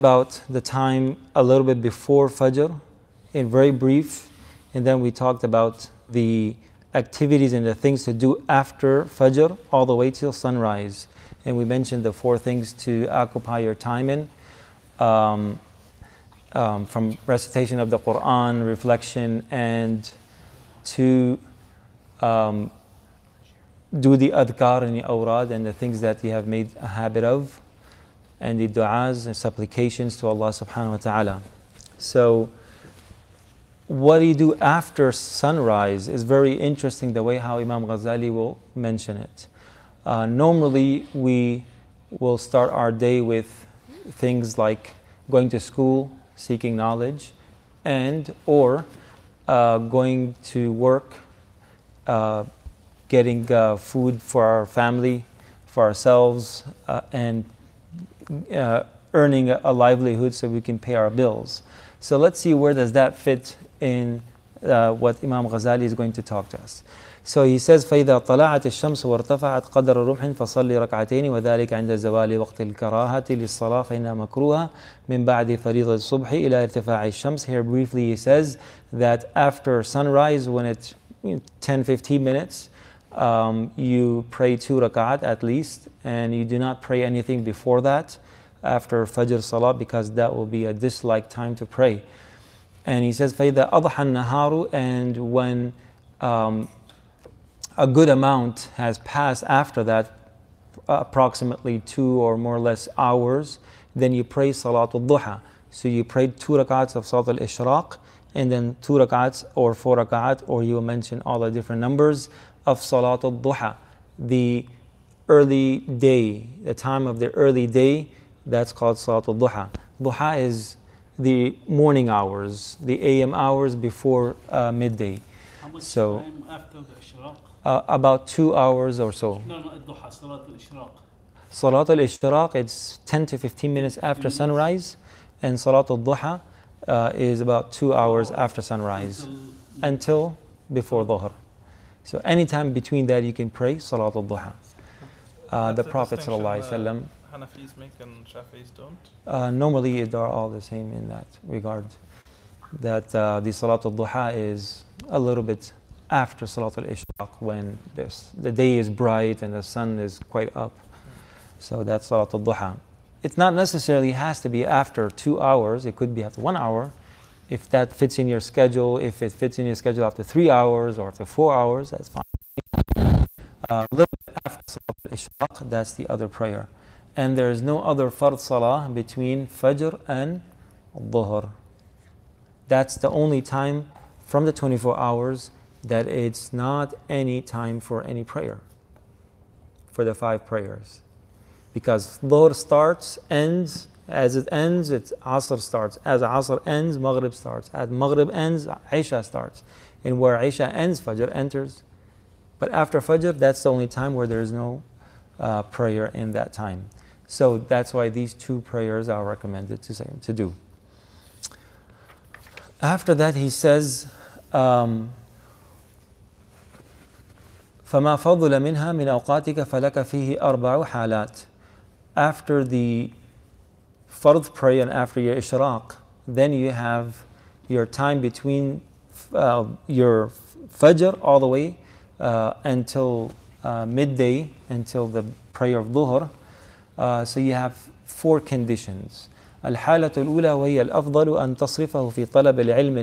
about the time a little bit before Fajr, in very brief, and then we talked about the activities and the things to do after Fajr all the way till sunrise. And we mentioned the 4 things to occupy your time in, from recitation of the Quran, reflection, and to do the adhkar and the awrad and the things that you have made a habit of, and the du'as and supplications to Allah subhanahu wa ta'ala. So what do you do after sunrise is very interesting, the way how Imam Ghazali will mention it. Normally we will start our day with things like going to school, seeking knowledge, and or going to work, getting food for our family, for ourselves, and earning a livelihood so we can pay our bills. So let's see, where does that fit in what Imam Ghazali is going to talk to us. So he says, فَإِذَا طَلَعَتِ الشَّمْسُ وَارْتَفَعَتْ قَدْرَ رُمْحٍ فَصَلِّ رَكْعَتَيْنِ وَذَلِكَ عِنْدَ زَوَالِ وَقْتِ الْكَرَاهَةِ لِلصَّلَاةِ فَإِنَّهَا مَكْرُوهَةٌ مِنْ بَعْدِ فَرِيضَةِ الصُّبْحِ إِلَى ارْتِفَاعِ الشَّمْسِ. Here briefly he says that after sunrise, when it's 10-15 minutes, you pray 2 rak'at at least, and you do not pray anything before that after Fajr Salah, because that will be a disliked time to pray. And he says, فَإِذَا أَضْحَى النَّهَارُ, and when a good amount has passed after that, approximately 2 or more or less hours, then you pray Salatul Duha. So you pray 2 rak'ats of Salatul Ishraq, and then 2 rak'ats or 4 rak'at, or you will mention all the different numbers of Salatul Duha. The early day, the time of the early day, that's called Salatul Duha. Duha is the morning hours, the AM hours before midday. How much So time after the Ishraq? About 2 hours or so. No, Duha, Salat al-Ishraq. Salat al-Ishraq, it's 10 to 15 minutes after sunrise, and Salat al-Duha is about 2 hours after sunrise until before Dhuhr. So anytime between that you can pray Salat al-Duha. The Prophet ﷺ, Hanafis make and Shafi'is don't? normally they're all the same in that regard. That the Salat al-Duha is a little bit after Salat al-Ishraq, when the day is bright and the sun is quite up. So that's Salat al-Duha. It not necessarily has to be after 2 hours. It could be after 1 hour. If that fits in your schedule, if it fits in your schedule after 3 hours or after 4 hours, that's fine. A little bit after Salat al-Ishraq, that's the other prayer. And there is no other fard salah between Fajr and Dhuhr. That's the only time from the 24 hours that it's not any time for any prayer, for the 5 prayers. Because Dhuhr starts, ends, as it ends, it's Asr starts. As Asr ends, Maghrib starts. As Maghrib ends, Isha starts. And where Isha ends, Fajr enters. But after Fajr, that's the only time where there is no prayer in that time. So that's why these 2 prayers are recommended to do. After that, he says, فَمَا فَضُّلَ مِنْهَا مِنْ أَوْقَاتِكَ فَلَكَ فِيهِ أَرْبَعُ حَالَاتٍ. After the fard prayer and after your Ishraq, then you have your time between your Fajr all the way until midday, until the prayer of Dhuhr. So you have 4 conditions. الحالة الأولى وهي الأفضل أن تصرفه في طلب العلم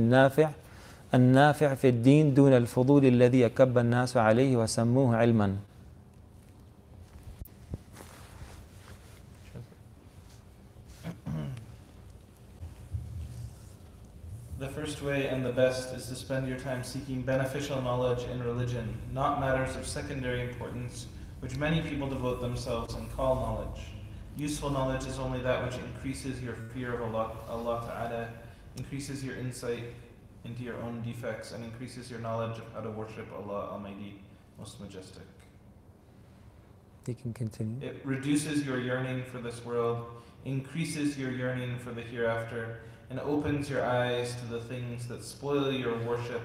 النافع في الدين دون الفضول الذي يكب الناس عليه وسموه علما. The first way and the best is to spend your time seeking beneficial knowledge in religion, not matters of secondary importance, which many people devote themselves and call knowledge. Useful knowledge is only that which increases your fear of Allah Ta'ala, increases your insight into your own defects, and increases your knowledge of how to worship Allah Almighty, Most Majestic. You can continue. It reduces your yearning for this world, increases your yearning for the hereafter, and opens your eyes to the things that spoil your worship,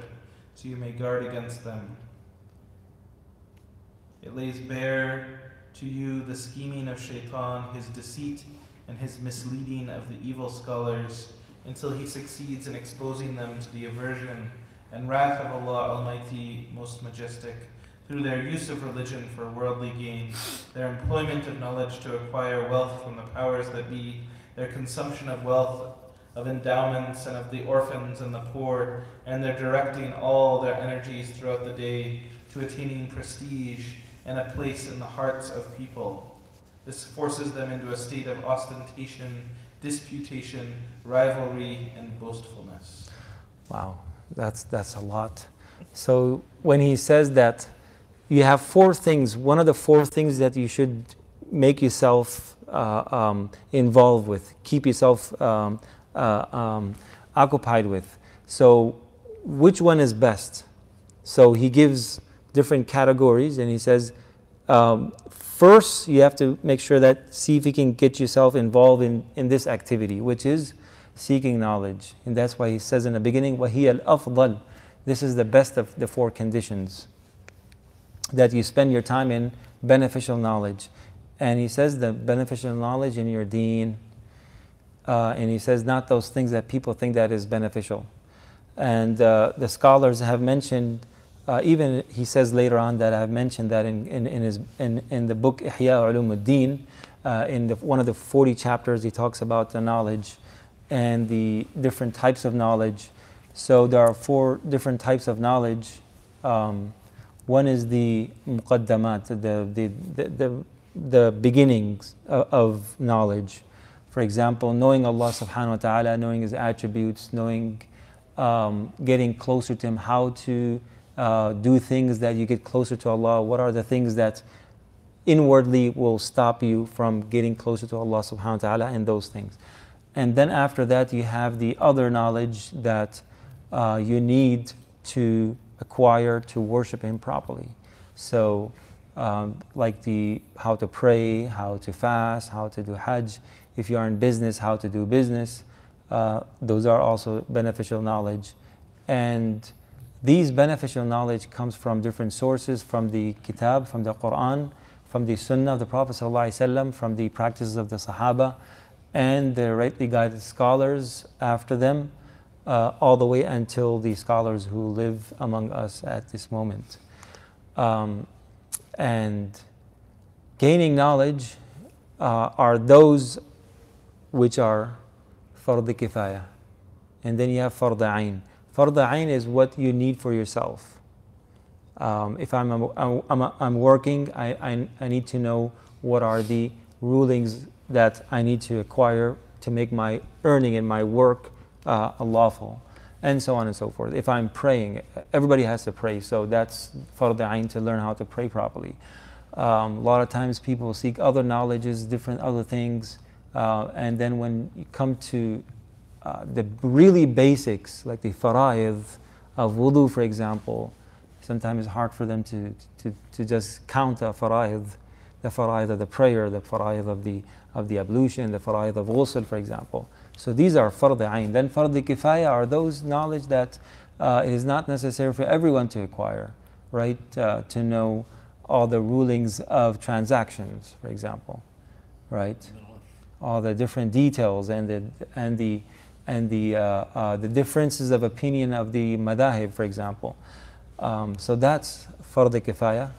so you may guard against them. It lays bare to you the scheming of Shaitan, his deceit, and his misleading of the evil scholars until he succeeds in exposing them to the aversion and wrath of Allah Almighty, Most Majestic, through their use of religion for worldly gain, their employment of knowledge to acquire wealth from the powers that be, their consumption of wealth, of endowments, and of the orphans and the poor, and their directing all their energies throughout the day to attaining prestige and a place in the hearts of people. This forces them into a state of ostentation, disputation, rivalry, and boastfulness. Wow, that's a lot. So when he says that you have four things, one of the four things that you should make yourself involved with, keep yourself occupied with. So which one is best? So he gives different categories, and he says, first you have to make sure that, see if you can get yourself involved in this activity, which is seeking knowledge. And that's why he says in the beginning, وَهِيَ الْأَفْضَلِ. This is the best of the four conditions, that you spend your time in beneficial knowledge. And he says the beneficial knowledge in your deen, and he says not those things that people think that is beneficial. And the scholars have mentioned, even he says later on that I have mentioned that in the book Ihya Ulumuddin, in one of the 40 chapters he talks about the knowledge and the different types of knowledge. So there are four different types of knowledge. One is the muqaddamat, the beginnings of knowledge. For example, knowing Allah subhanahu wa ta'ala, knowing His attributes, knowing, getting closer to Him, how to do things that you get closer to Allah. What are the things that inwardly will stop you from getting closer to Allah subhanahu wa ta'ala, and those things. And then after that you have the other knowledge that you need to acquire to worship Him properly. So like how to pray, how to fast, how to do Hajj. If you are in business, how to do business. Those are also beneficial knowledge. And these beneficial knowledge comes from different sources, from the Kitab, from the Quran, from the Sunnah of the Prophet ﷺ, from the practices of the Sahaba, and the rightly guided scholars after them, all the way until the scholars who live among us at this moment. And gaining knowledge are those which are fard kifaya. And then you have fard ayn. Fard ayn is what you need for yourself. If I'm working, I need to know what are the rulings that I need to acquire to make my earning and my work lawful, and so on and so forth. If I'm praying, everybody has to pray, so that's fard ayn, to learn how to pray properly. A lot of times people seek other knowledges, different other things, and then when you come to the really basics, like the fara'id of wudu, for example, sometimes it's hard for them to just count the fara'id of the prayer, the fara'id of the ablution, the fara'id of ghusl, for example. So these are fard ayn. Then fard kifaya are those knowledge that it is not necessary for everyone to acquire, right? To know all the rulings of transactions, for example, right? All the different details and the differences of opinion of the madahib, for example. So that's fard kifaya.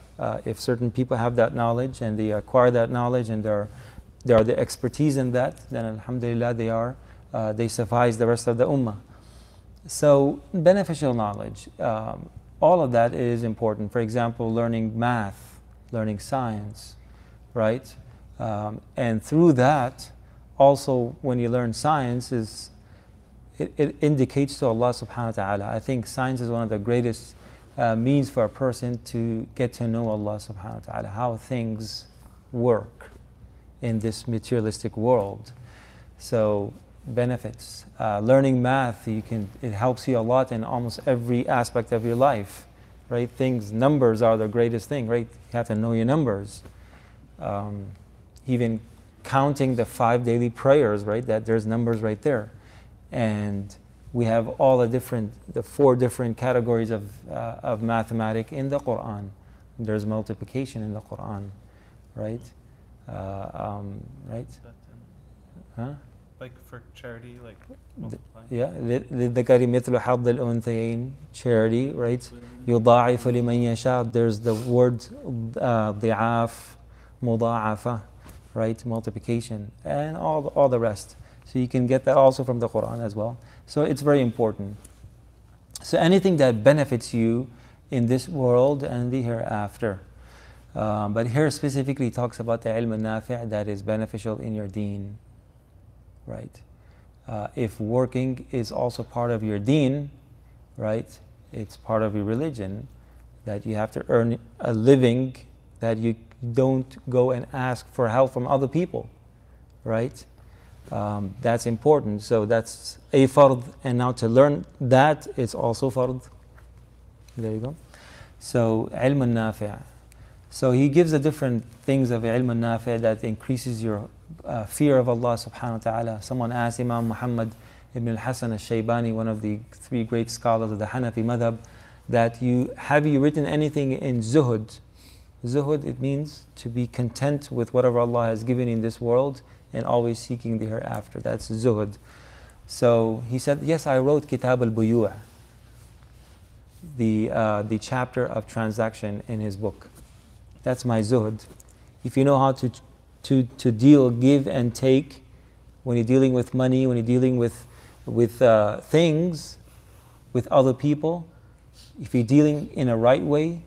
If certain people have that knowledge and they acquire that knowledge and they are the expertise in that, then alhamdulillah they suffice the rest of the ummah. So beneficial knowledge, all of that is important. For example, learning math, learning science, right? And through that, also when you learn science, it indicates to Allah subhanahu wa ta'ala. I think science is one of the greatest means for a person to get to know Allah subhanahu wa ta'ala, how things work in this materialistic world. So benefits. Learning math, it helps you a lot in almost every aspect of your life, right? Numbers are the greatest thing, right? You have to know your numbers. Even counting the 5 daily prayers, right? That there's numbers right there. And we have all the 4 different categories of mathematics in the Quran. There's multiplication in the Quran, right? Right? Huh? Like for charity, like multiplying. Yeah, للذكر مثل حظ الأنثيين, charity, right? يضاعف لمن يشاء. There's the word ضعاف, مضاعفة, right? Multiplication, and all the rest. So you can get that also from the Quran as well. So it's very important. So anything that benefits you in this world and the hereafter. But here specifically talks about the ilm al-nafi' that is beneficial in your deen, right? If working is also part of your deen, right? It's part of your religion, that you have to earn a living, that you don't go and ask for help from other people, right? That's important. So that's a fard, and now to learn that is also fard. There you go. So ilm al-nafi'. So he gives the different things of ilm al-nafi' that increases your fear of Allah subhanahu wa ta'ala. Someone asked Imam Muhammad ibn al-Hasan al-Shaybani, one of the three great scholars of the Hanafi madhab, that have you written anything in zuhud? Zuhud, it means to be content with whatever Allah has given in this world and always seeking the hereafter. That's zuhud. So he said, yes, I wrote Kitab al-Buyu', the chapter of transaction in his book. That's my zuhud. If you know how to deal, give and take, when you're dealing with money, when you're dealing with things, with other people, if you're dealing in a right way,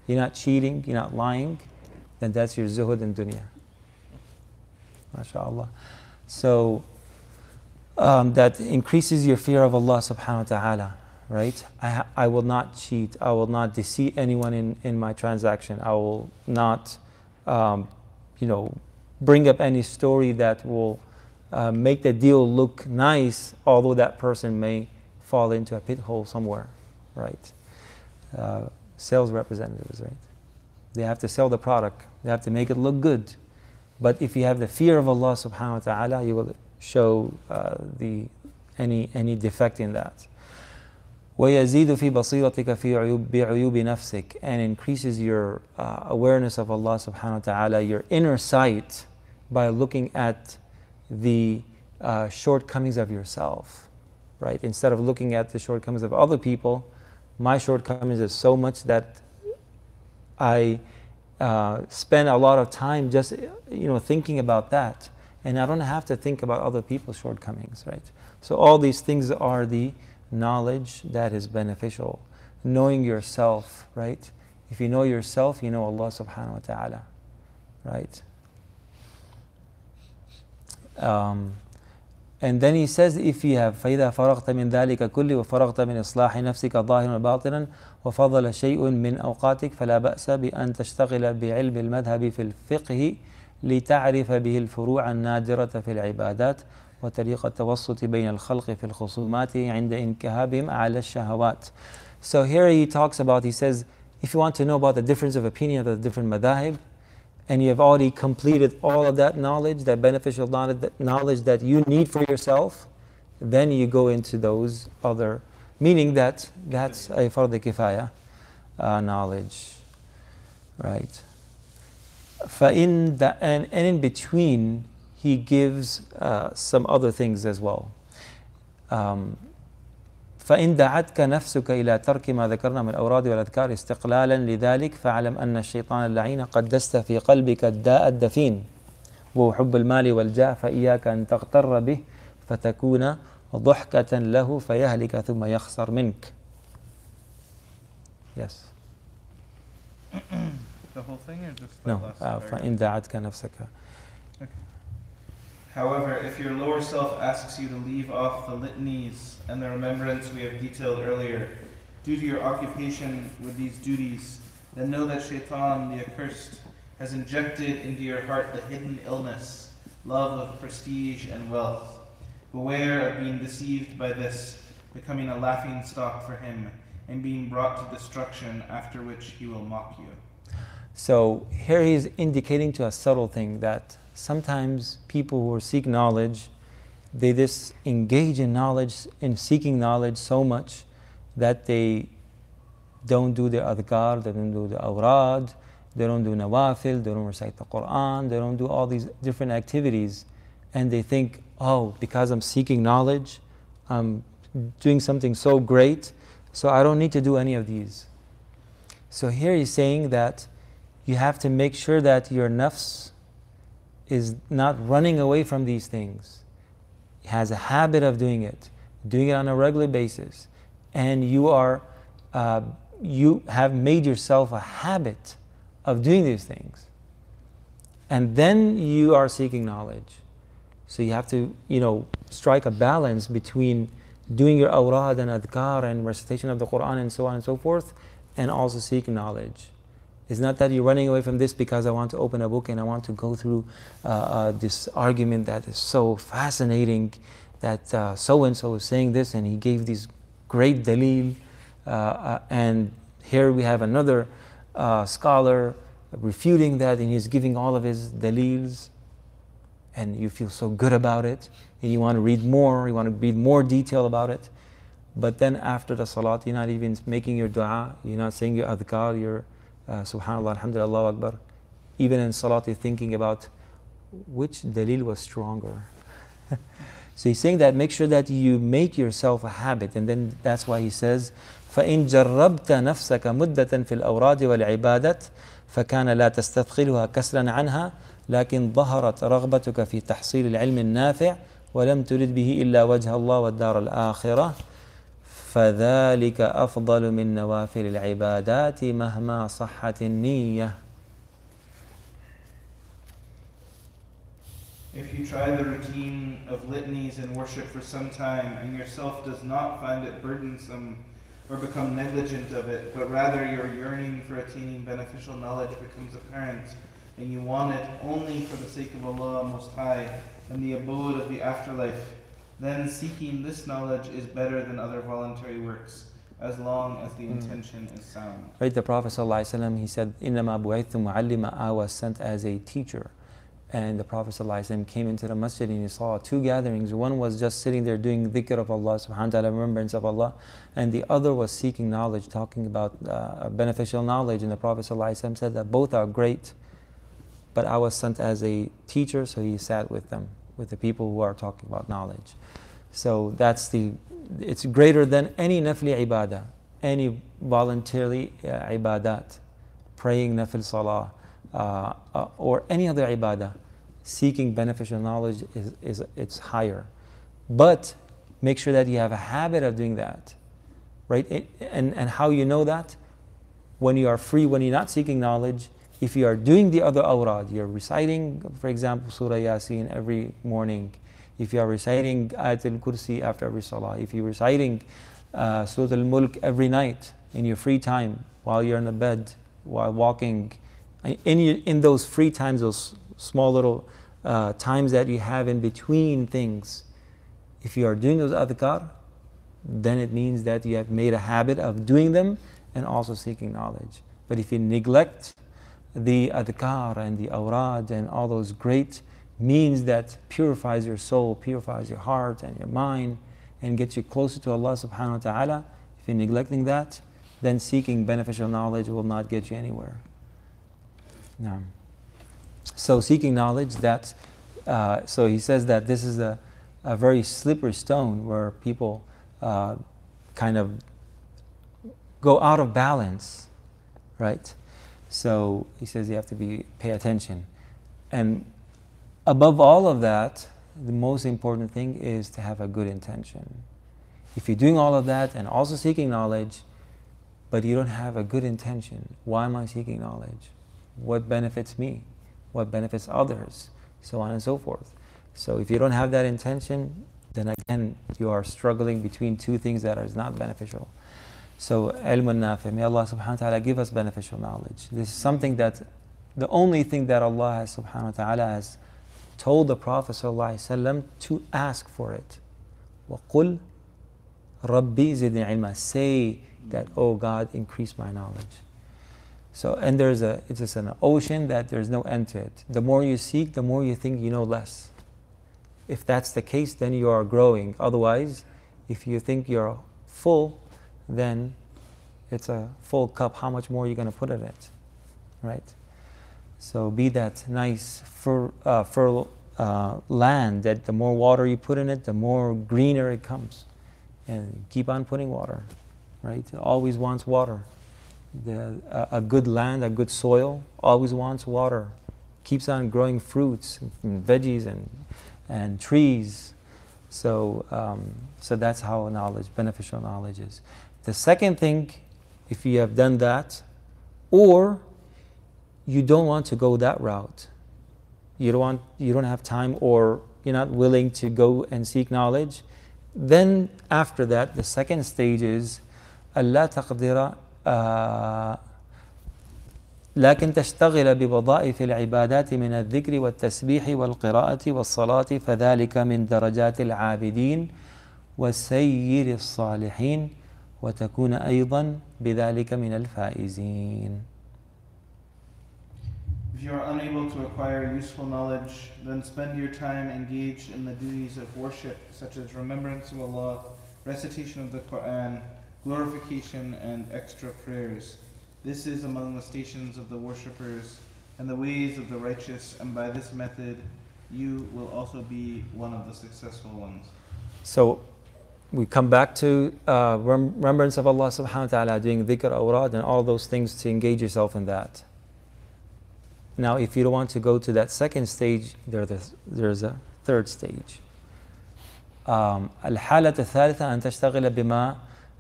you're not cheating, you're not lying, then that's your zuhud in dunya. MashaAllah. So that increases your fear of Allah subhanahu wa ta'ala, right? I will not cheat, I will not deceive anyone in my transaction, I will not bring up any story that will make the deal look nice, although that person may fall into a pit hole somewhere, right? Sales representatives, right? They have to sell the product, they have to make it look good. But if you have the fear of Allah subhanahu wa ta'ala, you will show any defect in that. وَيَزِيدُ فِي بَصِيرَتِكَ فِي بِعُيُوبِ نَفْسِكَ, and increases your awareness of Allah subhanahu wa ta'ala, your inner sight, by looking at the shortcomings of yourself, right? Instead of looking at the shortcomings of other people, my shortcomings is so much that I spend a lot of time just thinking about that, and I don't have to think about other people's shortcomings, right? So all these things are the knowledge that is beneficial. Knowing yourself, right? If you know yourself, you know Allah subhanahu wa ta'ala, right? And then he says, if you have فَإِذَا فَرَغْتَ مِنْ ذَلِكَ كُلِّ وَفَرَغْتَ مِنْ إِصْلَاحِ نَفْسِكَ ظَاهِرًا وَبَاطِنًا وَفَضَلَ شَيْءٌ مِنْ أَوْقَاتِكَ فَلَا بَأْسَ بِأَنْ تَشْتَغِلَ بِعِلْمِ الْمَذْهَبِ فِي الْفِقْهِ لِتَعْرِفَ بِهِ الْفُرُوعَ النَّادِرَةَ فِي الْعِبَادَاتِ وطريقة التوسط بين الخلق في الخصومات عند انكهابهم على الشهوات. So here he talks about, he says, if you want to know about the difference of opinion of the different madhahib, and you have already completed all of that knowledge, that beneficial knowledge that you need for yourself, then you go into those other, meaning that's a fard kifaya knowledge, right? And in between, he gives some other things as well. فإن دعتك نفسك إلى ترك ما ذكرنا من الأوراد والأذكار استقلالا لذلك فاعلم أن الشيطان اللعين قد دس في قلبك الداء الدفين وهو حب المال والجاه فإياك أن تغتر به فتكون ضحكة له فيهلك ثم يخسر منك. Yes. The whole thing, or just No. last paragraph? فإن دعتك نفسك. Okay. However, if your lower self asks you to leave off the litanies and the remembrance we have detailed earlier, due to your occupation with these duties, then know that Shaitan, the accursed, has injected into your heart the hidden illness, love of prestige and wealth. Beware of being deceived by this, becoming a laughing stock for him, and being brought to destruction, after which he will mock you. So here he's indicating to a subtle thing that sometimes people who seek knowledge, they just engage in knowledge, in seeking knowledge so much that they don't do the adhkar, they don't do the awrad, they don't do nawafil, they don't recite the Quran, they don't do all these different activities. and they think, oh, because I'm seeking knowledge, I'm doing something so great, so I don't need to do any of these. So here he's saying that you have to make sure that your nafs is not running away from these things. It has a habit of doing it on a regular basis, and you have made yourself a habit of doing these things. And then you are seeking knowledge. So you have to, strike a balance between doing your awrad and adhkar and recitation of the Quran and so on and so forth, and also seeking knowledge. It's not that you're running away from this because I want to open a book and I want to go through this argument that is so fascinating, that so-and-so is saying this and he gave these great dalil, and here we have another scholar refuting that, and he's giving all of his dalils, and you feel so good about it, and you want to read more, you want to read more detail about it. But then after the salat, you're not even making your dua, you're not saying your adhkar, your subhanallah, alhamdulillah, Allahu akbar. Even in salat, you're thinking about which dalil was stronger. So he's saying that make sure that you make yourself a habit, and then that's why he says, فَإِن جَرَّبْتَ نَفْسَكَ مُدَّةً فِي الْأَوْرَادِ وَالْعِبَادَةِ فَكَانَ لَا تَسْتَثْقِلُهَا كَسْلًا عَنْهَا لكن ظهرت رغبتك في تحصيل العلم النافع ولم ترد به إلا وجه الله والدار الآخرة فذلك أفضل من نوافل العبادات مهما صحت النية. If you try the routine of litanies and worship for some time and yourself does not find it burdensome or become negligent of it, but rather your yearning for attaining beneficial knowledge becomes apparent, and you want it only for the sake of Allah Most High and the abode of the afterlife, then seeking this knowledge is better than other voluntary works, as long as the intention is sound. Right, the Prophet ﷺ, he said, إِنَّمَا بُعِثْتُ مُعَلِّمًا, I was sent as a teacher. And the Prophet ﷺ came into the masjid and he saw two gatherings. One was just sitting there doing dhikr of Allah subhanahu wa ta'ala, remembrance of Allah, and the other was seeking knowledge, talking about beneficial knowledge. And the Prophet ﷺ said that both are great, but I was sent as a teacher, so he sat with them, with the people who are talking about knowledge. So it's greater than any nafli ibadah, any voluntarily ibadat, praying nafil salah, or any other ibadah. Seeking beneficial knowledge it's higher. But make sure that you have a habit of doing that, right? And how you know that? When you are free, when you're not seeking knowledge, if you are doing the other awrad, you're reciting, for example, Surah Yasin every morning, if you are reciting Ayatul Kursi after every salah, if you're reciting Surah Al-Mulk every night in your free time, while you're in the bed, while walking, in those free times, those small little times that you have in between things, if you are doing those adhkar, then it means that you have made a habit of doing them and also seeking knowledge. But if you neglect the adhkar and the awrad and all those great means that purifies your soul, purifies your heart and your mind, and gets you closer to Allah subhanahu wa ta'ala, if you're neglecting that, then seeking beneficial knowledge will not get you anywhere. No. So seeking knowledge, so he says that this is a very slippery stone where people kind of go out of balance, right? So he says you have to pay attention. And above all of that, the most important thing is to have a good intention. If you're doing all of that and also seeking knowledge, but you don't have a good intention, why am I seeking knowledge? What benefits me? What benefits others? So on and so forth. So if you don't have that intention, then again, you are struggling between two things that are not beneficial. So ilm al-nafi, may Allah subhanahu wa ta'ala give us beneficial knowledge. This is something that, the only thing that Allah has subhanahu wa ta'ala has told the Prophet sallallahu alaihi wasallam to ask for it. وَقُلْ رَبِّي زِدْنِي عِلْمًا. Say that, oh God, increase my knowledge. So, and it's just an ocean that there's no end to it. The more you seek, the more you think you know less. If that's the case, then you are growing. Otherwise, if you think you're full, then it's a full cup. How much more are you going to put in it? Right? So be that nice, land that the more water you put in it, the more greener it comes. And keep on putting water, right? It always wants water. A good land, a good soil, always wants water. Keeps on growing fruits and veggies and trees. So that's how knowledge, beneficial knowledge is. The second thing, if you have done that, or you don't want to go that route, you don't have time, or you're not willing to go and seek knowledge, then after that, the second stage is ألا تقدر لكن تشتغل بوظائف العبادات من الذكر والتسبيح والقراءة والصلاة فذلك من درجات العابدين وسير الصالحين وتكون أيضا بذلك من الفائزين. If you are unable to acquire useful knowledge, then spend your time engaged in the duties of worship, such as remembrance of Allah, recitation of the Quran, glorification, and extra prayers. This is among the stations of the worshippers and the ways of the righteous, and by this method you will also be one of the successful ones. So we come back to remembrance of Allah subhanahu wa ta'ala, doing dhikr, awrad, and all those things to engage yourself in that. Now, if you don't want to go to that second stage, there's a third stage. الحالة الثالثة أن تشتغل بما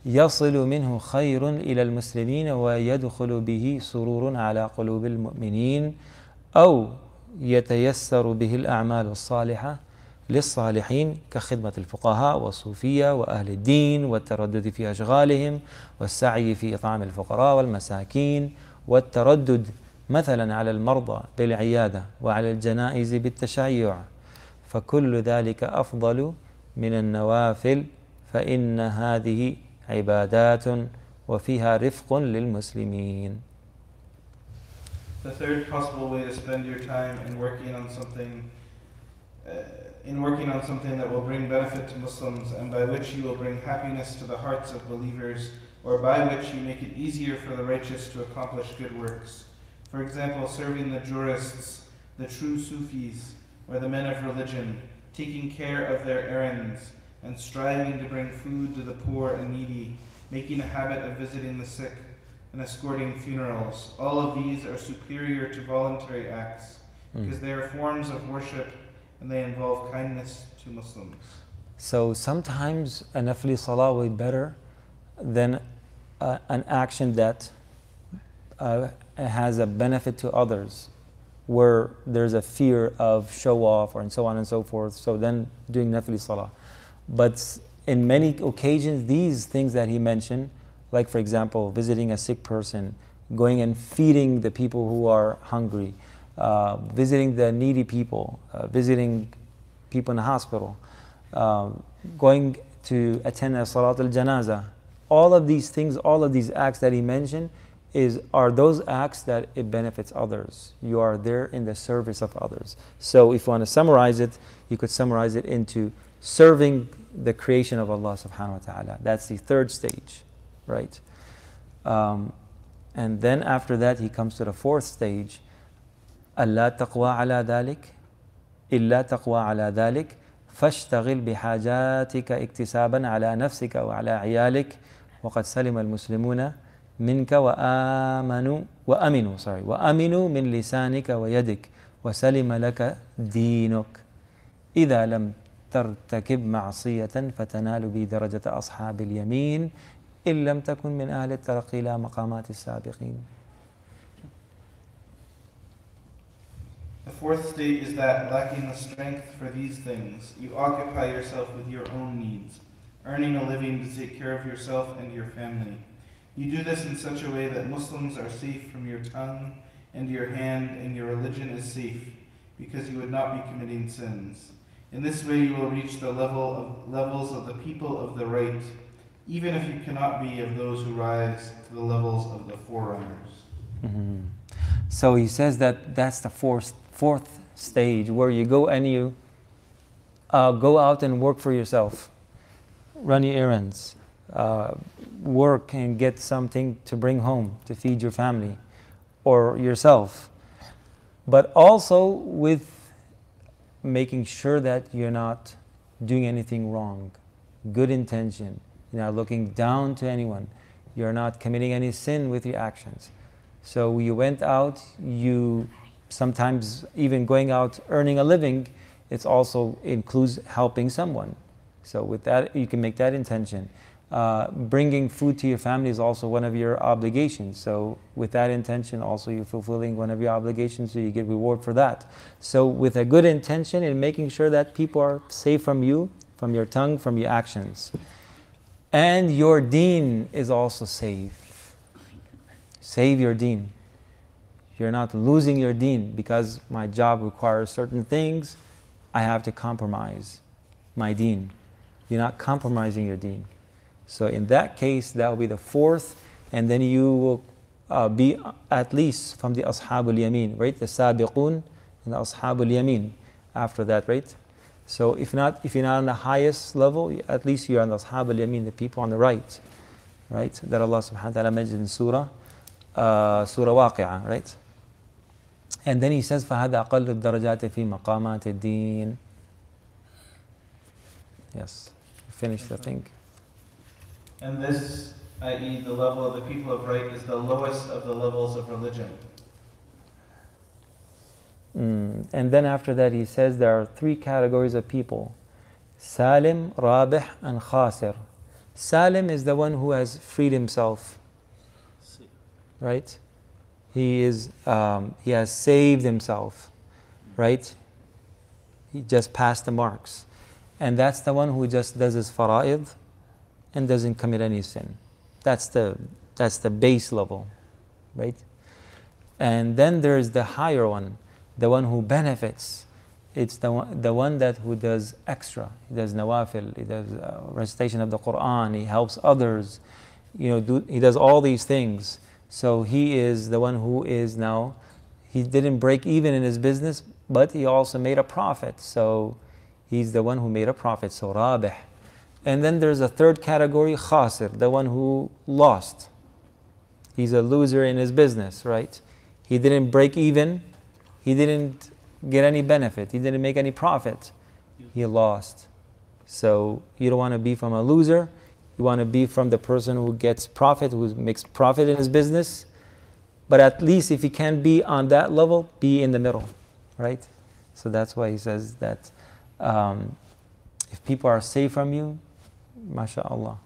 يصل منه خير إلى المسلمين ويدخل به سرور على قلوب المؤمنين أو يتيسر به الأعمال الصالحة للصالحين كخدمة الفقهاء والصوفية وأهل الدين والتردد في أشغالهم والسعي في إطعام الفقراء والمساكين والتردد مثلا على المرضى بالعيادة وعلى الجنائز بالتشيع فكل ذلك أفضل من النوافل فإن هذه عبادات وفيها رفق للمسلمين. The third possible way to spend your time in working on something that will bring benefit to Muslims and by which you will bring happiness to the hearts of believers, or by which you make it easier for the righteous to accomplish good works. For example, serving the jurists, the true Sufis, or the men of religion, taking care of their errands, and striving to bring food to the poor and needy, making a habit of visiting the sick, and escorting funerals. All of these are superior to voluntary acts, because they are forms of worship and they involve kindness to Muslims. So sometimes a nafli salah will be better than an action that has a benefit to others, where there's a fear of show off and so on and so forth. So then doing nafli salah. But in many occasions, these things that he mentioned, like for example, visiting a sick person, going and feeding the people who are hungry, visiting the needy people, visiting people in the hospital, going to attend a salat al-janaza, all of these things, all of these acts that he mentioned are those acts that it benefits others. You are there in the service of others. So if you want to summarize it, you could summarize it into serving the creation of Allah subhanahu wa ta'ala. That's the third stage, right? And then after that, he comes to the fourth stage. ألا تقوى على ذلك إلا تقوى على ذلك فاشتغل بحاجاتك اكتسابا على نفسك وعلى عيالك وقد سلم المسلمون منك وأمنوا من لسانك ويدك وسلم لك دينك إذا لم ترتكب معصية فتنال بدرجة أصحاب اليمين إن لم تكن من أهل الترقي إلى مقامات السابقين. The fourth state is that, lacking the strength for these things, you occupy yourself with your own needs, earning a living to take care of yourself and your family. You do this in such a way that Muslims are safe from your tongue and your hand, and your religion is safe, because you would not be committing sins. In this way you will reach the levels of the people of the right, even if you cannot be of those who rise to the levels of the forerunners. Mm-hmm. So he says that that's the fourth stage, where you go and you go out and work for yourself, run your errands, work and get something to bring home to feed your family or yourself, but also with making sure that you're not doing anything wrong. Good intention. You're not looking down to anyone. You're not committing any sin with your actions. So you went out, you sometimes even going out earning a living, it also includes helping someone. So with that, you can make that intention. Bringing food to your family is also one of your obligations. So with that intention, also you're fulfilling one of your obligations, so you get reward for that. So with a good intention in making sure that people are safe from you, from your tongue, from your actions. And your deen is also safe. Save your deen. You're not losing your deen because my job requires certain things. I have to compromise my deen. You're not compromising your deen. So in that case, that will be the fourth, and then you will be at least from the Ashabul Yameen, right? The Sabiqun and the Ashabul Yameen after that, right? So if you're not on the highest level, at least you're on the Ashabul Yameen, the people on the right, right? That Allah subhanahu wa ta'ala mentioned in Surah Waqi'ah, right? And then He says, فَهَذَا أَقَلُّ الدَّرَجَاتِ فِي مَقَامَاتِ الدِّينِ. Yes, finished the thing. And this, i.e. the level of the people of right, is the lowest of the levels of religion. And then after that he says there are three categories of people. Salim, Rabih, and Khasir. Salim is the one who has freed himself. Right? He has saved himself. Right? He just passed the marks. And that's the one who just does his fara'id and doesn't commit any sin. That's the base level, right? And then there's the higher one, the one who benefits. It's the one who does extra. He does nawafil, he does recitation of the Quran, he helps others, he does all these things. So he is the one who is now, he didn't break even in his business, but he also made a profit. So he's the one who made a profit, so rabih. And then there's a third category, khasir, the one who lost. He's a loser in his business, right? He didn't break even, he didn't get any benefit, he didn't make any profit. He lost. So you don't want to be from a loser, you want to be from the person who gets profit, who makes profit in his business. But at least if he can be on that level, be in the middle, right? So that's why he says that if people are safe from you, MashaAllah,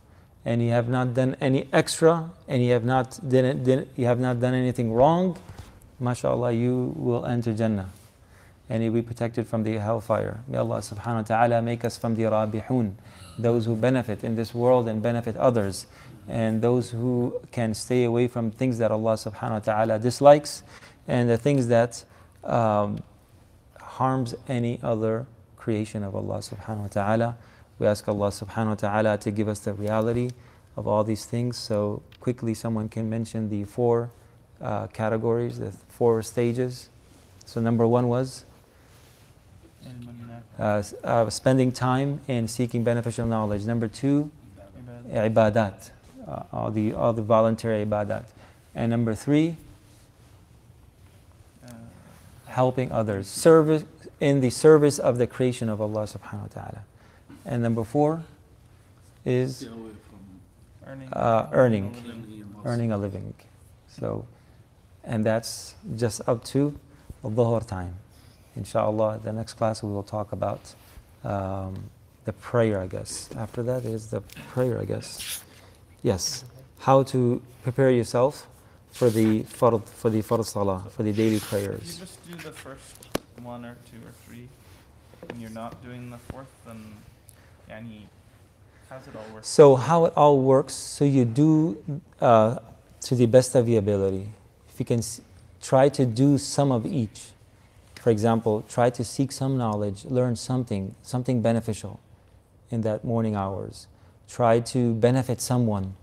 and you have not done any extra, and you have not done anything wrong, MashaAllah, you will enter Jannah, and you'll be protected from the hellfire. May Allah subhanahu wa ta'ala make us from the rabihun, those who benefit in this world and benefit others, and those who can stay away from things that Allah subhanahu wa ta'ala dislikes, and the things that harms any other creation of Allah subhanahu wa ta'ala. We ask Allah subhanahu wa ta'ala to give us the reality of all these things. So quickly someone can mention the four categories, the four stages. So number one was spending time in seeking beneficial knowledge. Number two, ibadat, all the voluntary ibadat. And number three, helping others, service in the service of the creation of Allah subhanahu wa ta'ala. And number four is earning a living. So, and that's just up to Dhuhr time. Inshallah, the next class we will talk about the prayer, I guess. After that is the prayer, I guess. Yes, how to prepare yourself for the fard salah, for the daily prayers. You just do the first one or two or three, and you're not doing the fourth, then how's it all work? So how it all works, so you do to the best of your ability. If you can try to do some of each. For example, try to seek some knowledge, learn something beneficial in that morning hours. Try to benefit someone.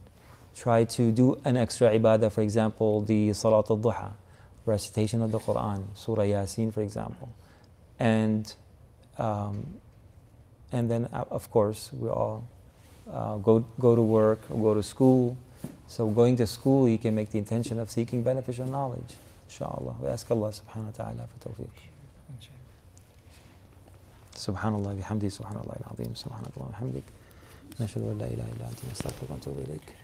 Try to do an extra ibadah, for example, the Salat al-Duha, recitation of the Quran, Surah Yasin, for example. And then, of course, we all go to work, or go to school. So going to school, you can make the intention of seeking beneficial knowledge. Inshallah. We ask Allah subhanahu wa ta'ala for tawfiq. Subhanallah bihamdi, subhanallah al-azim, subhanallah wa bihamdik. نشهد أن لا إله إلا أنت نستغفرك ونتوب إليك.